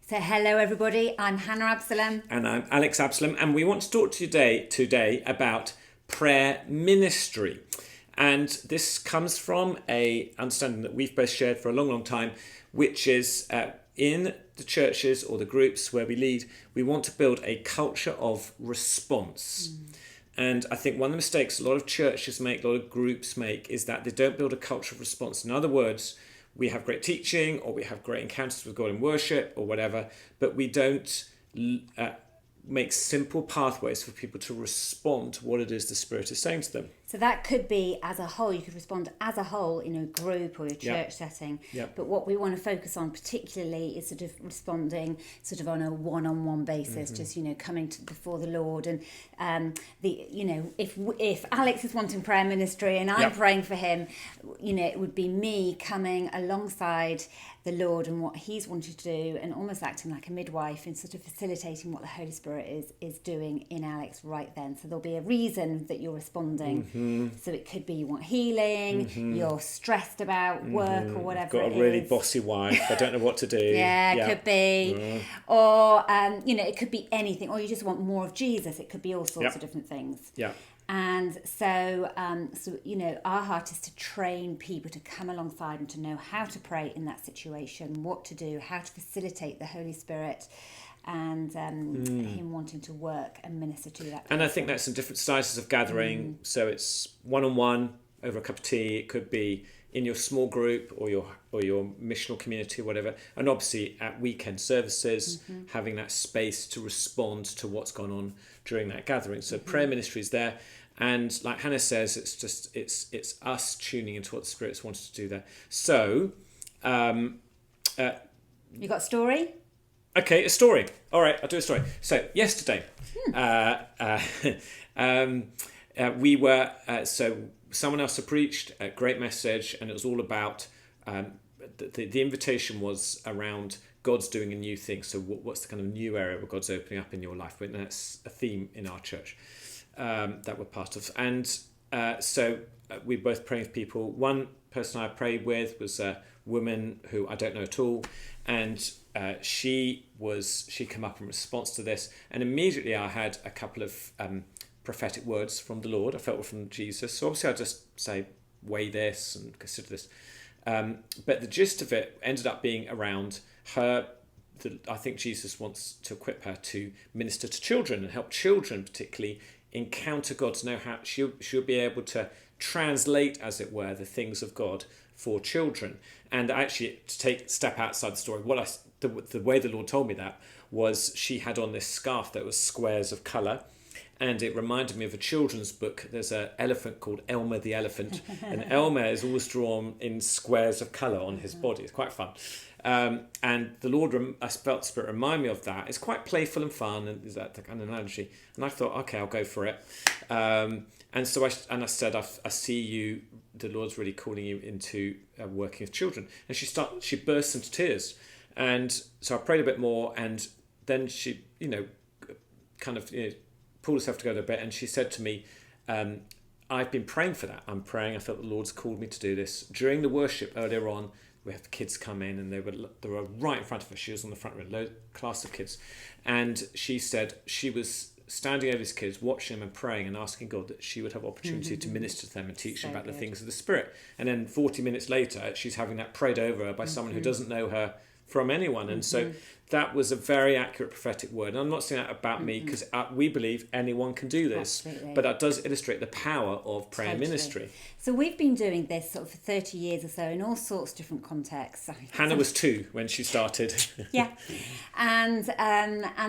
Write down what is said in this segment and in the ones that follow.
So hello everybody, I'm Hannah Absalom. And I'm Alex Absalom, and we want to talk to you today about prayer ministry. And this comes from a understanding that we've both shared for a long time, which is in the churches or the groups where we lead, we want to build a culture of response. And I think one of the mistakes a lot of churches make, a lot of groups make, is that they don't build a culture of response. In other words, we have great teaching or we have great encounters with God in worship or whatever, but we don't make simple pathways for people to respond to what it is the Spirit is saying to them. So that could be as a whole, you could respond as a whole in a group or a church setting. But what we want to focus on particularly is sort of responding sort of on a one-on-one basis, just, coming before the Lord. And, if Alex is wanting prayer ministry and I'm praying for him, it would be me coming alongside the Lord and what he's wanted to do and almost acting like a midwife and sort of facilitating what the Holy Spirit is doing in Alex right then. So there'll be a reason that you're responding. So it could be you want healing, you're stressed about work or whatever. Got a really bossy wife, I don't know what to do. Could be. Or, it could be anything. Or you just want more of Jesus. It could be all sorts of different things. And so, our heart is to train people to come alongside and to know how to pray in that situation, what to do, how to facilitate the Holy Spirit and him wanting to work and minister to that person. And I think that's in different sizes of gathering. So it's one-on-one over a cup of tea. It could be in your small group or your missional community or whatever. And obviously at weekend services, having that space to respond to what's gone on during that gathering. So prayer ministry is there. And like Hannah says, it's us tuning into what the Spirit's wanted to do there. So, you got a story? Okay, a story. All right, I'll do a story. So yesterday, we were someone else had preached a great message, and it was all about the invitation was around God's doing a new thing. So what's the kind of new area where God's opening up in your life? And that's a theme in our church that we're part of. And so we're both praying for people. One person I prayed with was a woman who I don't know at all, and she came up in response to this, and immediately I had a couple of prophetic words from the Lord. I felt from Jesus. So obviously I just say, weigh this and consider this. But the gist of it ended up being around her. I think Jesus wants to equip her to minister to children and help children particularly encounter God, to know how she'll be able to translate, as it were, the things of God for children. And actually, to step outside the story, the way the Lord told me that was she had on this scarf that was squares of colour, and it reminded me of a children's book. There's an elephant called Elmer the elephant, and Elmer is always drawn in squares of colour on his body. It's quite fun. And the Lord, I felt the Spirit remind me of that. It's quite playful and fun, and is that the kind of analogy? And I thought, okay, I'll go for it. And so I said, I see you. The Lord's really calling you into working with children. And she burst into tears, and so I prayed a bit more, and then she, pulled herself together a bit, and she said to me, I've been praying for that. I felt the Lord's called me to do this. During the worship earlier on, we had the kids come in, and they were right in front of her. She was on the front row, class of kids. And she said she was standing over these kids, watching them and praying and asking God that she would have opportunity to minister to them and teach them about the things of the Spirit. And then 40 minutes later, she's having that prayed over her by someone who doesn't know her from anyone. And so that was a very accurate prophetic word. And I'm not saying that about me, because we believe anyone can do this. Absolutely. But that does illustrate the power of prayer ministry. So we've been doing this sort of for 30 years or so in all sorts of different contexts. Hannah was 2 when she started. And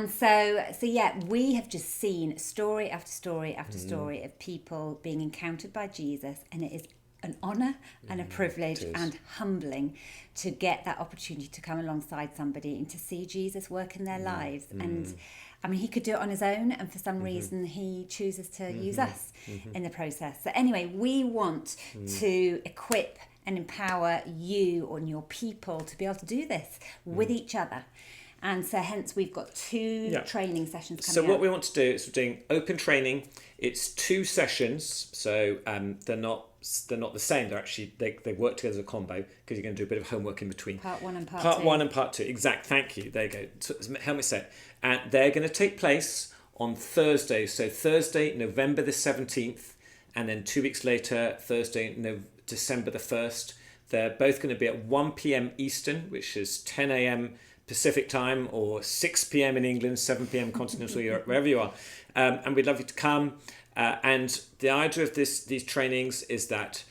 so we have just seen story after story after story of people being encountered by Jesus, and it is an honour and a privilege and humbling to get that opportunity to come alongside somebody and to see Jesus work in their lives. And I mean, he could do it on his own, and for some reason he chooses to use us in the process. So anyway, we want to equip and empower you and your people to be able to do this with each other. And so hence we've got 2 training sessions coming So what up. we want to do is we're doing open training. It's 2 sessions, so they're not the same. They're actually they work together as a combo because you're going to do a bit of homework in between. Part 1 and part 2. Part 1 and part 2. Exact. Thank you. There you go. Help me say it. And they're going to take place on Thursday. So Thursday, November the 17th, and then 2 weeks later, Thursday, December the 1st. They're both going to be at 1 p.m. Eastern, which is 10 a.m. Pacific time, or 6 p.m. in England, 7 p.m. continental Europe, wherever you are. And we'd love you to come. And the idea of these trainings is that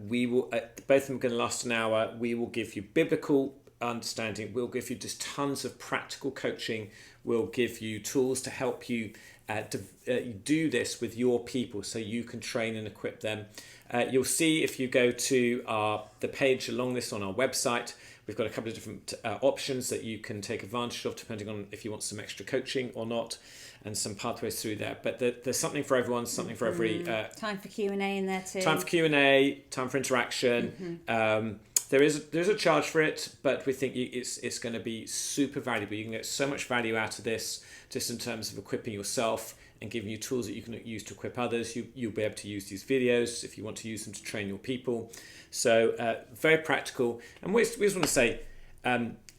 we will, both of them are going to last an hour. We will give you biblical understanding. We'll give you just tons of practical coaching. We'll give you tools to help you do this with your people so you can train and equip them. You'll see if you go to the page along this on our website, we've got a couple of different options that you can take advantage of depending on if you want some extra coaching or not, and some pathways through there. But there's something for everyone, something for every... time for Q&A in there too. Time for Q&A, time for interaction. There's a charge for it, but we think it's going to be super valuable. You can get so much value out of this just in terms of equipping yourself and giving you tools that you can use to equip others. You'll be able to use these videos if you want to use them to train your people. So very practical. And we just want to say,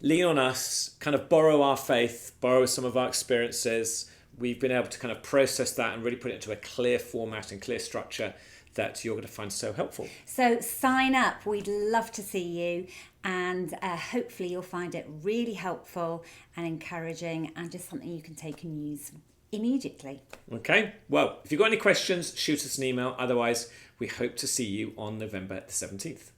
lean on us, kind of borrow our faith, borrow some of our experiences. We've been able to kind of process that and really put it into a clear format and clear structure that you're going to find so helpful. So sign up. We'd love to see you, and hopefully you'll find it really helpful and encouraging and just something you can take and use immediately. Okay, well, if you've got any questions, shoot us an email. Otherwise, we hope to see you on November the 17th.